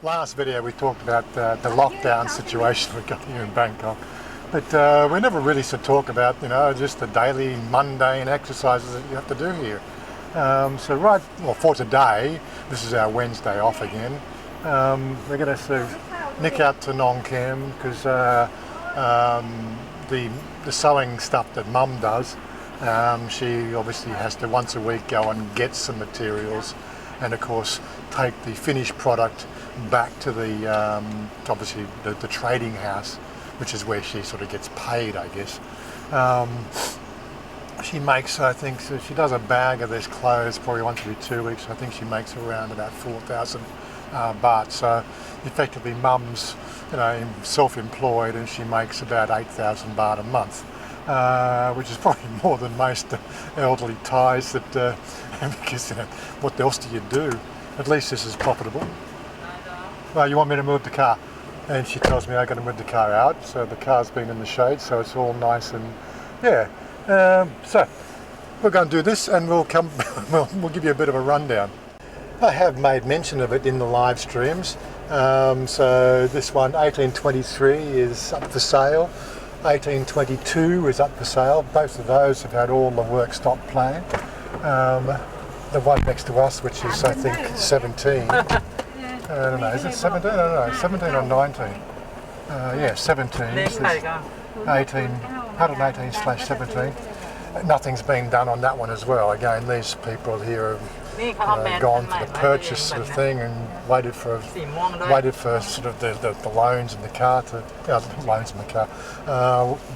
Last video we talked about the lockdown situation we got here in Bangkok, but we never really talk about just the daily mundane exercises that you have to do here. For today, this is our Wednesday off again. We're going to nick out to Nong Kem because the sewing stuff that Mum does, she obviously has to once a week go and get some materials, and of course take the finished product back to the obviously the trading house, which is where she sort of gets paid, I guess. She makes, I think, so she does a bag of this clothes probably once every 2 weeks. I think she makes around about 4,000 baht. So effectively, Mum's self-employed, and she makes about 8,000 baht a month, which is probably more than most elderly Thais. That because what else do you do? At least this is profitable. Well, you want me to move the car? And she tells me I'm going to move the car out. So the car's been in the shade, so it's all nice and so we're going to do this, and we'll give you a bit of a rundown. I have made mention of it in the live streams. So this one, 1823, is up for sale. 1822 is up for sale. Both of those have had all the work stopped playing. The one next to us, which is I think 17. I don't know, is it 17? I don't know, 17 or 19? 17. 118/17. Nothing's been done on that one as well. Again, these people here have gone for the purchase sort of thing and waited for sort of the loans in the car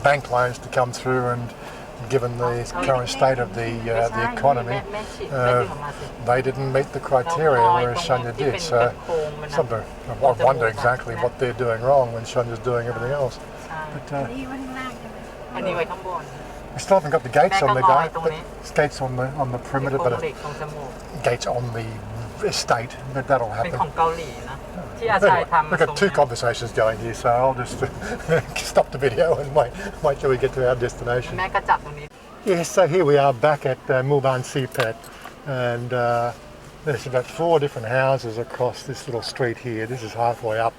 bank loans to come through, and given the current state of the economy, they didn't meet the criteria, whereas Chanya did. So I wonder exactly what they're doing wrong when Chanya's doing everything else. But we still haven't got the gates on the gate, but gates on the perimeter, but gates on the estate. But that'll happen. We've got two conversations going here, so I'll just stop the video and wait till we get to our destination. Yes, so here we are back at Mulban Seapad, and there's about 4 different houses across this little street here. This is halfway up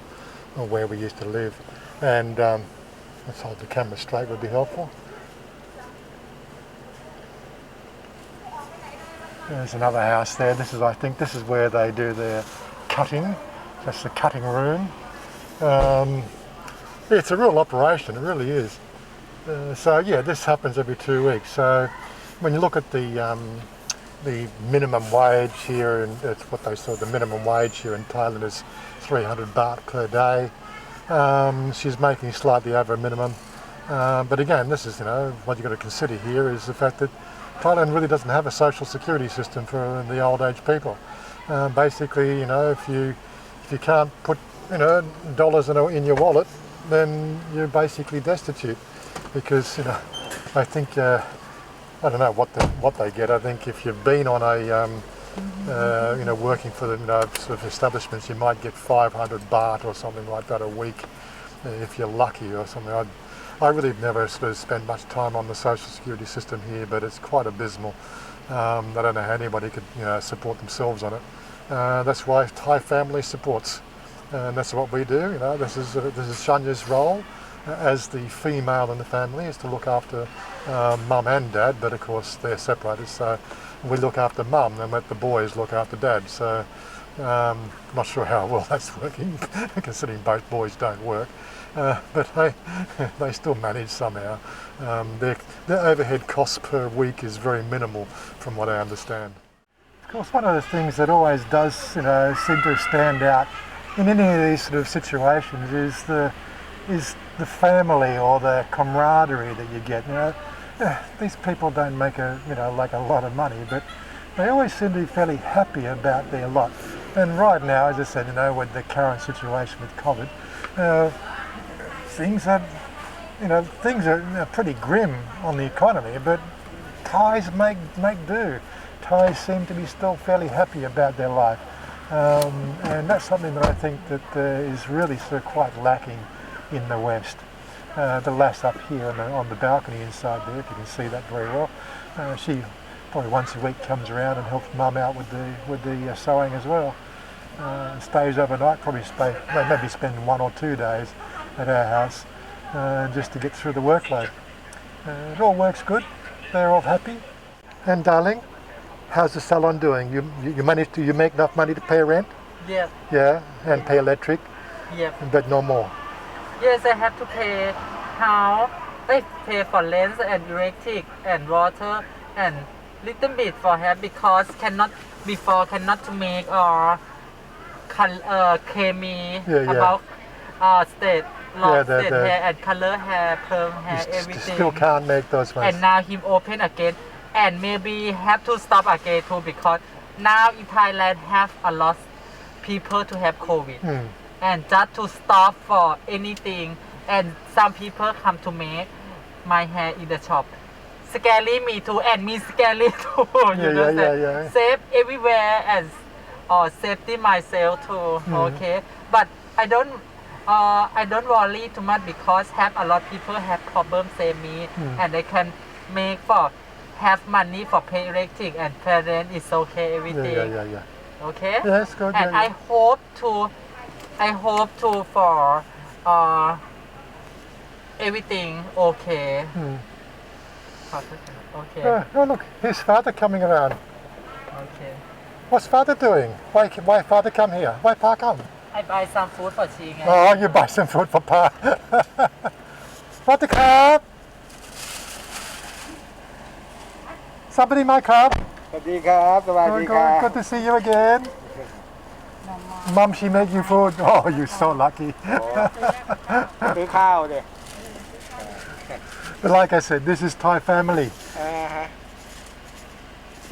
where we used to live, and let's hold the camera straight would be helpful. There's another house there. I think this is where they do their cutting. That's the cutting room. It's a real operation, it really is. This happens every 2 weeks. So when you look at the minimum wage here, and it's what they saw, the minimum wage here in Thailand is 300 baht per day. She's making slightly over a minimum. But again, this is, what you've got to consider here is the fact that Thailand really doesn't have a social security system for the old age people. Basically, if you can't put dollars in your wallet, then you're basically destitute, because I think I don't know what they get. I think if you've been on a working for the sort of establishments, you might get 500 baht or something like that a week if you're lucky or something. I really never sort of spent much time on the social security system here, but it's quite abysmal. I don't know how anybody could support themselves on it. That's why Thai family supports, and that's what we do. This is Chanya's role as the female in the family, is to look after mum and dad, but of course they're separated, so we look after mum and let the boys look after dad. So I'm not sure how well that's working, considering both boys don't work. But they still manage somehow. Their overhead costs per week is very minimal, from what I understand. Of course, one of the things that always does, seem to stand out in any of these sort of situations is the family or the camaraderie that you get. These people don't make a lot of money, but they always seem to be fairly happy about their lot. And right now, as I said, with the current situation with COVID, things are pretty grim on the economy, but Thais make do. Thais seem to be still fairly happy about their life, and that's something that I think that is really sort of quite lacking in the West. The lass up here on the balcony inside there, if you can see that very well, she probably once a week comes around and helps mum out with the sewing as well. stays overnight, probably maybe spend 1 or 2 days at our house just to get through the workload. It all works good. They're all happy. And darling, how's the salon doing? You make enough money to pay rent? Yep. Yeah, and pay electric, Yep. but no more. Yes, I have to pay how I pay for rent and electric and water and little bit for hair because cannot to make chemi about state hair and color hair, perm hair, everything. Still can't make those ones. And now him open again and maybe have to stop again too because now in Thailand have a lot people to have COVID and just to stop for anything and some people come to make my hair in the shop. Scary me too and me scary too. Yeah. Save everywhere and safety myself too. Okay, but I don't worry too much because have a lot of people have problems same me and they can make for have money for pay electric and parent is okay everything. Yeah. Okay. Yeah, that's good. And yeah. I hope to for everything okay. Okay. Oh look, here's father coming around. Okay. What's father doing? Why father come here? Why pa come? I buy some food for she. Oh, you buy some food for pa. Father come. Somebody my come. สวัสดีครับสวัสดีครับ Good to see you again. Mom, she make you food. Oh, you're so lucky. ซื้อข้าวดิ But like I said, this is Thai family.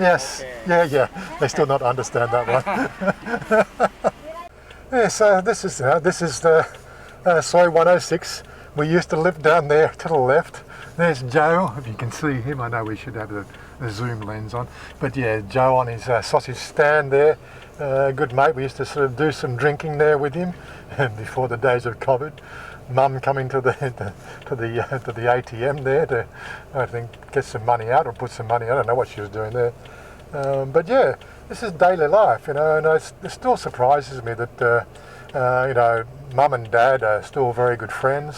Yes. Okay. Yeah. They still not understand that one. Yeah, so this is the Soy 106. We used to live down there to the left. There's Joe. If you can see him, I know we should have a zoom lens on. But yeah, Joe on his sausage stand there. Good mate. We used to sort of do some drinking there with him before the days of COVID. Mum coming to the ATM there to, I think, get some money out or put some money. I don't know what she was doing there. But yeah, this is daily life, and it still surprises me that Mum and Dad are still very good friends.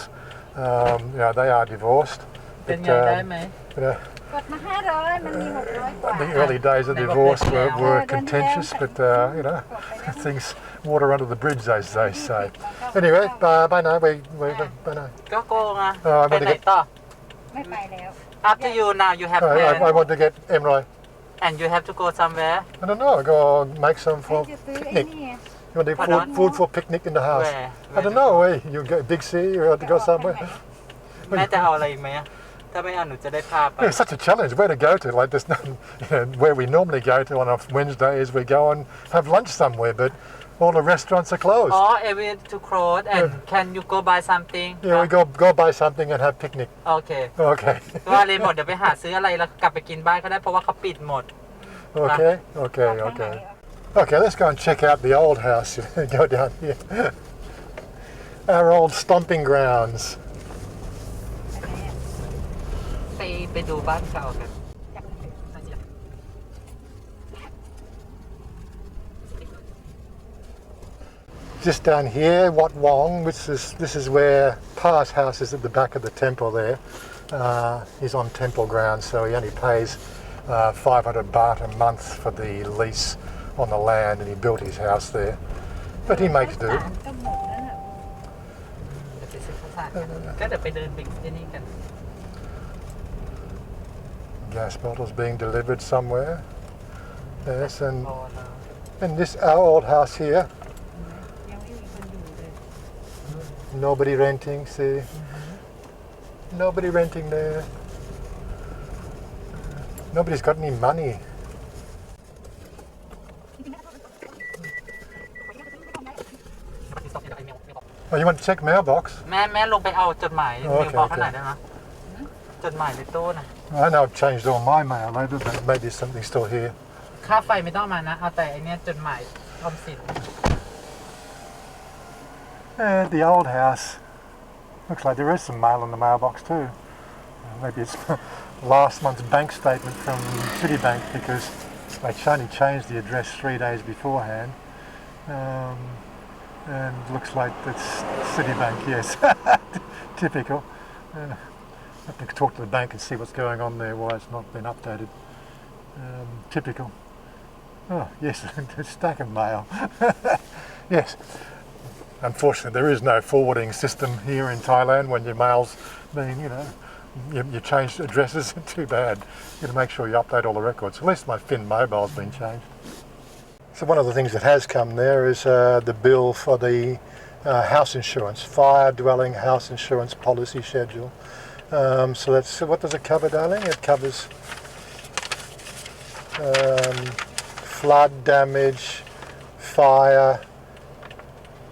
They are divorced. เป็นไงได้ไหม กดมา500มันมี600กว่า The early days of divorce were contentious, but things water under the bridge, as they say. Anyway, bye now. Bye now. ก็โกงอ่ะ I ไป want ไหน to get. ต่อ ไม่ไปแล้ว After you now you have I plan want to get Emroy. and you have to go somewhere I don't know. Go make some ให้ for จะซื้อไอ้ picnic. นี่ไง You want to do food for picnic in the house? Where? I don't know. You go big city. You have to go somewhere. แม่จะเอาอะไรอีกไหมอะถ้าไม่เอาหนูจะได้พาไป It's such a challenge. Where to go to? Like there's no, where we normally go to on a Wednesday is we go and have lunch somewhere, but all the restaurants are closed. every to close and can you go buy something Yeah, we go buy something and have picnic. โอเค Okay. ว่าเลยหมดเดี๋ยวไปหาซื้ออะไรแล้วกลับไปกินบ้านก็ได้เพราะว่าเขาปิดหมด Okay. Okay, let's go and check out the old house. Go down here. Our old stomping grounds. ไปดูบ้านเก่ากัน Just down here, Wat Wong, this is where Pa's house is at the back of the temple there. He's on temple ground, so he only pays 500 baht a month for the lease on the land, and he built his house there. But he makes do. ก็หมดแล้วน่ะ เดี๋ยวไปซื้อข้าวสารกันก็เดี๋ยวไปเดินบิ๊กที่นี่กัน Gas bottles being delivered somewhere. Yes, พอแล้ว and this our old house here. ยังไม่มีคนอยู่เลย Nobody renting, see? Nobody renting there. Nobody's got any money. Oh, you want to check mailbox? แม่ลงไปเอาจดหมาย โอเค เมลบอกข้างไหนได้ไหมจดหมายในตู้นะ I know I've changed all my mail over, but maybe something still here. ค่าไฟไม่ต้องมานะเอาแต่ไอเนี้ยจดหมายออมสิน The old house. Looks like there is some mail in the mailbox too. Maybe it's last month's bank statement from Citibank because they only changed the address 3 days beforehand. And looks like it's Citibank, yes. Typical. Have to talk to the bank and see what's going on there, why it's not been updated. Typical. Oh, yes, a stack of mail. Yes. Unfortunately, there is no forwarding system here in Thailand when your mail's been, you changed addresses. Too bad. You've got to make sure you update all the records. At least my Fin mobile's been changed. So one of the things that has come there is the bill for the house insurance, fire dwelling house insurance policy schedule. So that's, what does it cover, darling? It covers flood damage, fire,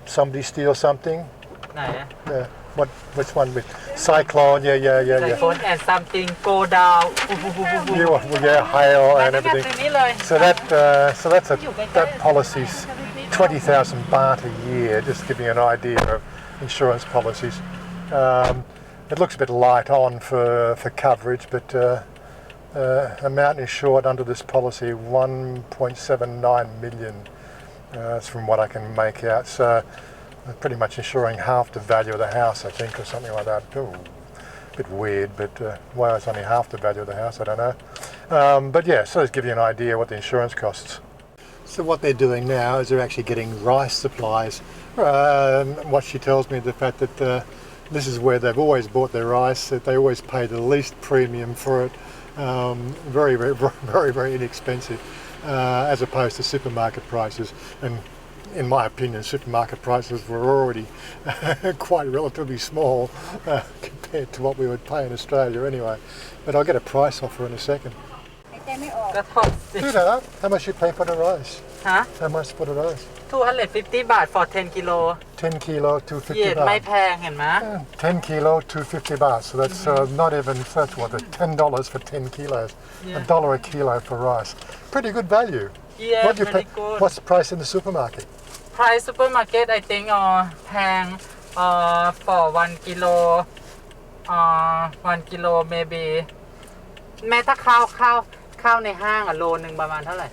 somebody steal something. ไหนอะ Yeah. Which one with cyclone? Yeah. Cyclone and something go down Hail แล้ว and นี่ก็ everything. ตรงนี้เลย So that policy's 20,000 baht a year. Just to give you an idea of insurance policies. It looks a bit light on for coverage, but amount insured under this policy 1.79 million. That's from what I can make out. So pretty much insuring half the value of the house, I think, or something like that. Ooh, a bit weird, but why it's only half the value of the house, I don't know. But yeah, so let's give you an idea what the insurance costs. So what they're doing now is they're actually getting rice supplies. What she tells me, the fact that this is where they've always bought their rice, that they always pay the least premium for it. Very inexpensive, as opposed to supermarket prices. And in my opinion, supermarket prices were already quite relatively small compared to what we would pay in Australia anyway. But I'll get a price offer in a second. หายใจไม่ออก ก็ทอดสิ Sweetheart, how much you pay for the rice? ฮะ How much for the rice? 250 baht for 10 kilo 10 kilo, 250 เย็นไม่ baht. แพงเห็นไหม 10 kilo, 250 baht. So that's not even, that's what, $10 for 10 kilos. Yeah. $1 a kilo for rice. Pretty good value. Yeah, What do you very pay? good. What's the price in the supermarket? Price supermarket I think แพงfor 1 kilo 1 kilo maybe แม้ถ้าข้าวในห้างโลนึงประมาณเท่าไหร่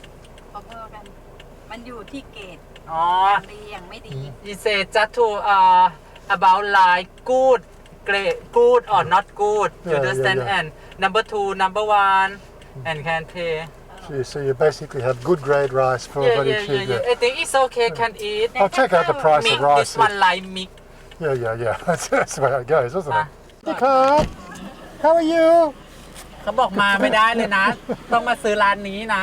พอๆกัน มันอยู่ที่เกรด อ๋อ อย่างดีอย่างไม่ดี you say just to about like good great good or not good you Yeah, understand yeah. and number 2 number 1 and can pay So you basically have good grade rice for very cheap. I think it's okay can eat I'll check out the price mix of rice. this one like mix Yeah. That's the way it goes, isn't it? Ah. Hey, Carl. How are you? เขาบอกมาไม่ได้เลยนะ ต้องมาซื้อร้านนี้นะ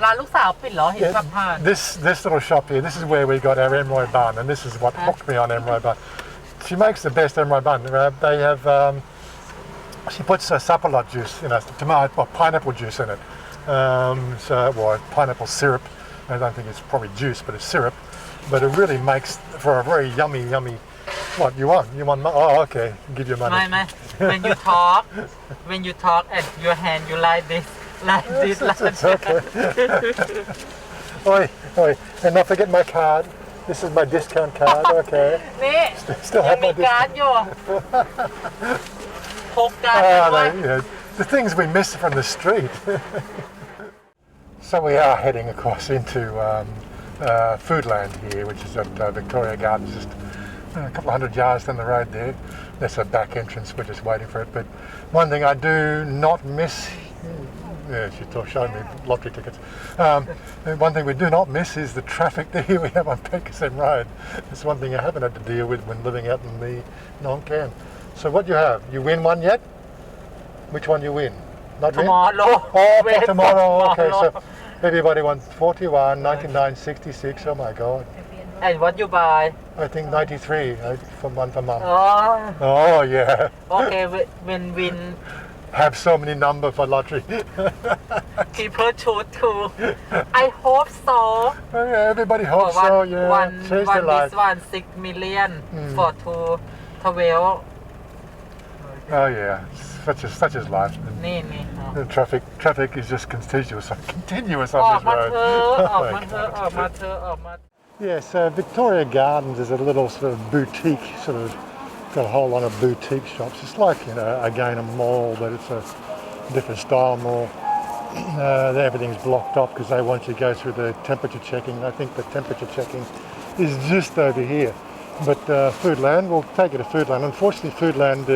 ร้านลูกสาวปิดเหรอเห็นขับผ่าน This little shop here, this is where we got our emery bun, and this is what hooked me on emery bun. She makes the best emery bun. They have, she puts sapalot juice, tomato or pineapple juice in it. Pineapple syrup. I don't think it's probably juice, but it's syrup. But it really makes for a very yummy. What you want? You want? Oh, okay. Give you money. ไม่ when you talk and your hand you like this It's okay. Oi. And not forget my card. This is my discount card. Okay. นี่ Still ยัง have มี my การ์ด discount. อยู่พกการ์ดไว้ The things we miss from the street. So we are heading across into Foodland here, which is at Victoria Gardens, just a couple of hundred yards down the road there. That's a back entrance, we're just waiting for it. But one thing I do not miss, she showed me lottery tickets. One thing we do not miss is the traffic that here we have on Phết Ksem Road. It's one thing I haven't had to deal with when living out in the Nong Khan. So what do you have? You win one yet? Which one you win? Not win? tomorrow Oh, Wait for tomorrow. Okay, so tomorrow. everybody wants 41, 99, 66. Oh my God. and what you buy I think 93 from one for mum. อ๋อ Oh yeah. okay when win Have so many number for lottery. people choose too I hope so Everybody for hopes so. Yeah. Change their life. this one 6 million for 12 Oh yeah. Such is life. นี่ The traffic is just continuous อ on อก this มา road. เธอ Oh ออก my มาเธอ God. ออกมาเธอออกมา Yes, Victoria Gardens is a little sort of boutique, got a whole lot of boutique shops. It's like, again, a mall, but it's a different style mall. everything's blocked off because they want you to go through the temperature checking. I think the temperature checking is just over here. But Foodland, we'll take it to Foodland. Unfortunately, Foodland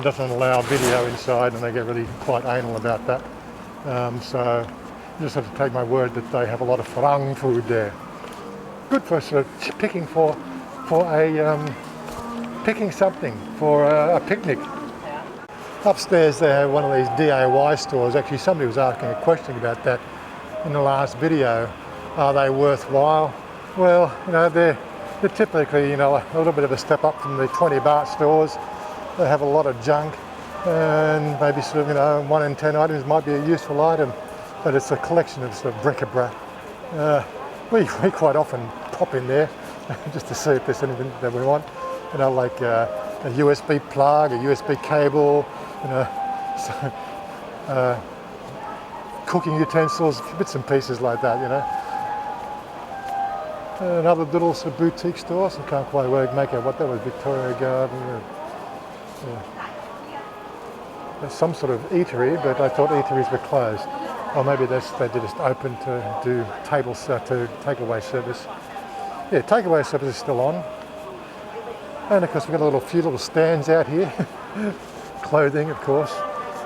doesn't allow video inside, and they get really quite anal about that. So you just have to take my word that they have a lot of farang food there. Good for sort of picking picking something for a picnic. Upstairs they have one of these DIY stores. Actually, somebody was asking a question about that in the last video. Are they worthwhile? Well, you know, they're typically, you know, a little bit of a step up from the 20 baht stores. They have a lot of junk, and maybe sort of, you know, 1 in 10 items might be a useful item, but it's a collection of sort of bric-a-brac. We quite often pop in there just to see if there's anything that we want, you know, like a USB plug, a USB cable, you know, so, cooking utensils, bits and pieces like that, you know. Another little sort of boutique store, so I can't quite make out what that was, Victoria Garden. There's some sort of eatery, but I thought eateries were closed. Or maybe they just open to do to takeaway service. Yeah, takeaway service is still on. And of course we've got a few little stands out here. Clothing, of course.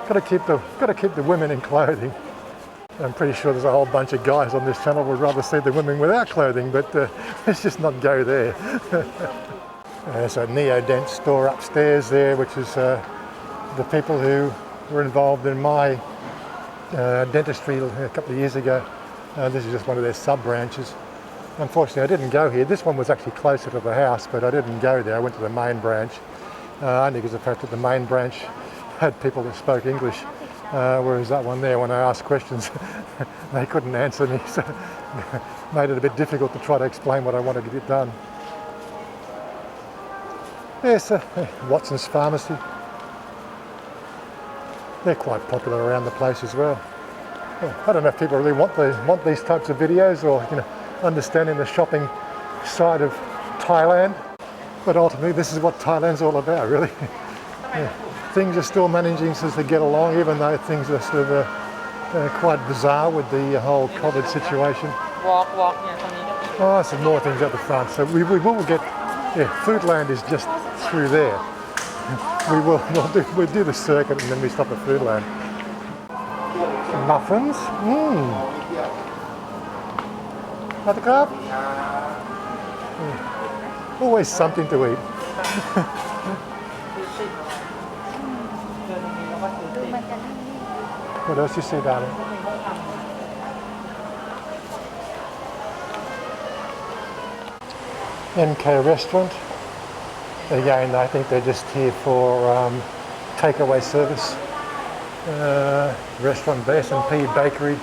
Got to keep the women in clothing. I'm pretty sure there's a whole bunch of guys on this channel who would rather see the women without clothing, but let's just not go there. There's a Neodent store upstairs there, which is the people who were involved in my dentistry a couple of years ago. This is just one of their sub-branches. Unfortunately, I didn't go here. This one was actually closer to the house, but I didn't go there. I went to the main branch, only because of the fact that the main branch had people that spoke English, whereas that one there, when I asked questions, they couldn't answer me, so made it a bit difficult to try to explain what I wanted to get done. Yes, Watson's Pharmacy. They're quite popular around the place as well. I don't know if people really want these types of videos, or, you know, understanding the shopping side of Thailand, but ultimately this is what Thailand's all about, really. Yeah. Things are still managing to get along, even though things are sort of quite bizarre with the whole COVID situation. Oh, some more things at the front, so we will get. Yeah, Foodland is just through there. We'll do the circuit and then we stop at Foodland. Muffins. Buttercup. Always something to eat. What else you say, darling? MK Restaurant. Again, I think they're just here for takeaway service. Restaurant, S&P Bakery.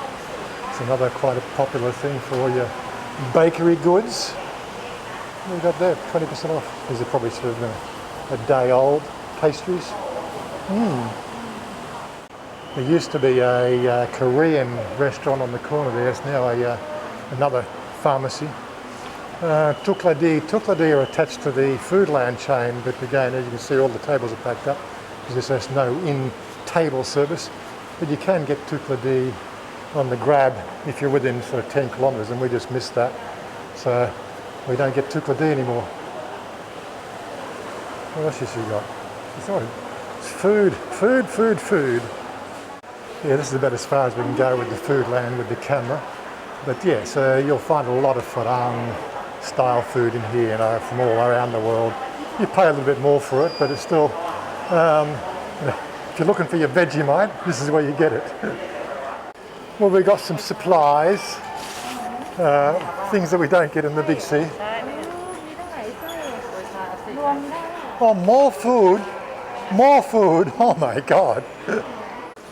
It's another quite a popular thing for all your bakery goods. We've got there, 20% off. These are probably sort of a day old pastries. There used to be a Korean restaurant on the corner there. It's now another pharmacy. Tukladi are attached to the Foodland chain, but again, as you can see, all the tables are packed up because there's no in-table service. But you can get Tukladi on the grab if you're within sort of 10 kilometres, and we just missed that. So we don't get Tukladi anymore. What else has she got? It's food. Yeah, this is about as far as we can go with the Foodland with the camera. But yeah, so you'll find a lot of farang style food in here, you know, from all around the world. You pay a little bit more for it, but it's still, you know, if you're looking for your Vegemite, this is where you get it. Well, we got some supplies, things that we don't get in the big C. Oh, more food, oh my God.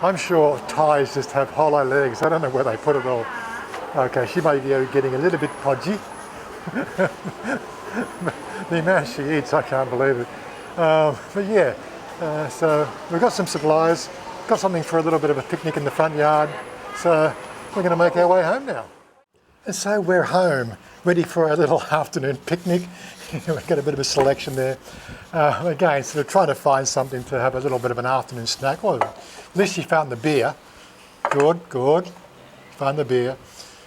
I'm sure Thais just have hollow legs. I don't know where they put it all. Okay, she may be getting a little bit podgy. The amount she eats, I can't believe it. But yeah, so we've got some supplies, got something for a little bit of a picnic in the front yard. So we're going to make our way home now. And so we're home, ready for our little afternoon picnic. We've got a bit of a selection there. Again, sort of trying to find something to have a little bit of an afternoon snack. Well, at least she found the beer. Good. Find the beer.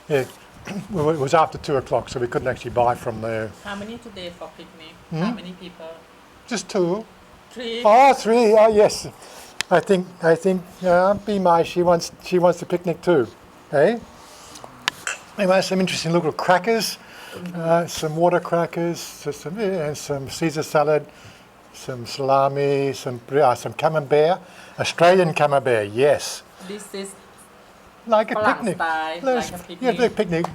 Yeah, it was after 2 o'clock, so we couldn't actually buy from there. How many today for picnic? How many people? Just 2. 3. Oh, 3. Oh, yes. I think. Be my. She wants to picnic too. Hey. Anyway, some interesting little crackers, some water crackers, and some Caesar salad, some salami, some camembert, Australian camembert. Yes. This is Like a Flat picnic. style, like a picnic. Yeah, like a picnic.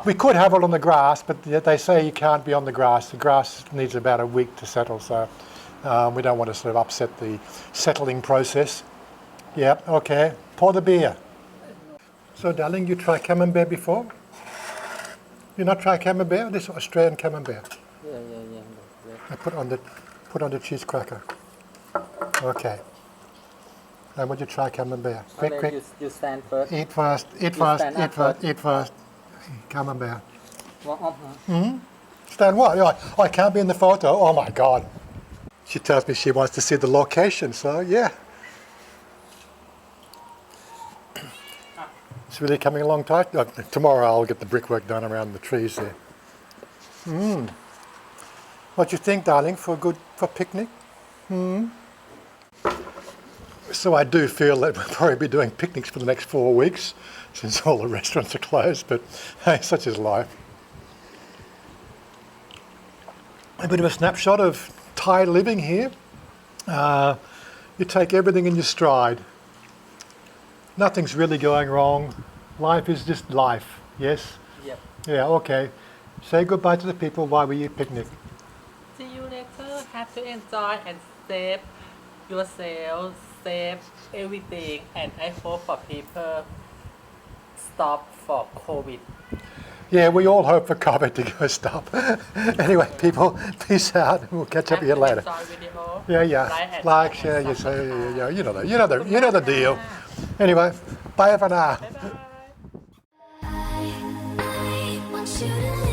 We could have it on the grass, but they say you can't be on the grass. The grass needs about a week to settle, so we don't want to sort of upset the settling process. Yeah, okay. Pour the beer. So, darling, you tried camembert before? You not tried camembert? This is Australian camembert. Yeah. I put on the cheese cracker. Okay. And would you try camembert? Quick. You stand first. Eat first. Eat first. Camembert. Stand what? I can't be in the photo. Oh my God. She tells me she wants to see the location, so yeah. It's really coming along tight. Tomorrow I'll get the brickwork done around the trees there. What do you think, darling, for picnic? So I do feel that we'll probably be doing picnics for the next 4 weeks since all the restaurants are closed, but hey, such is life. A bit of a snapshot of Thai living here. You take everything in your stride. Nothing's really going wrong. Life is just life, yes? Yep. Yeah, okay. Say goodbye to the people while we eat picnic. See you later. Have to enjoy and save yourself, save everything, and I hope for people stop for COVID. Yeah, we all hope for COVID to go stop. Anyway, people, peace out. We'll catch up with you later. Enjoy video. Yeah. Like, share, you know the deal. Anyway, bye for now. Bye bye. I want you to live.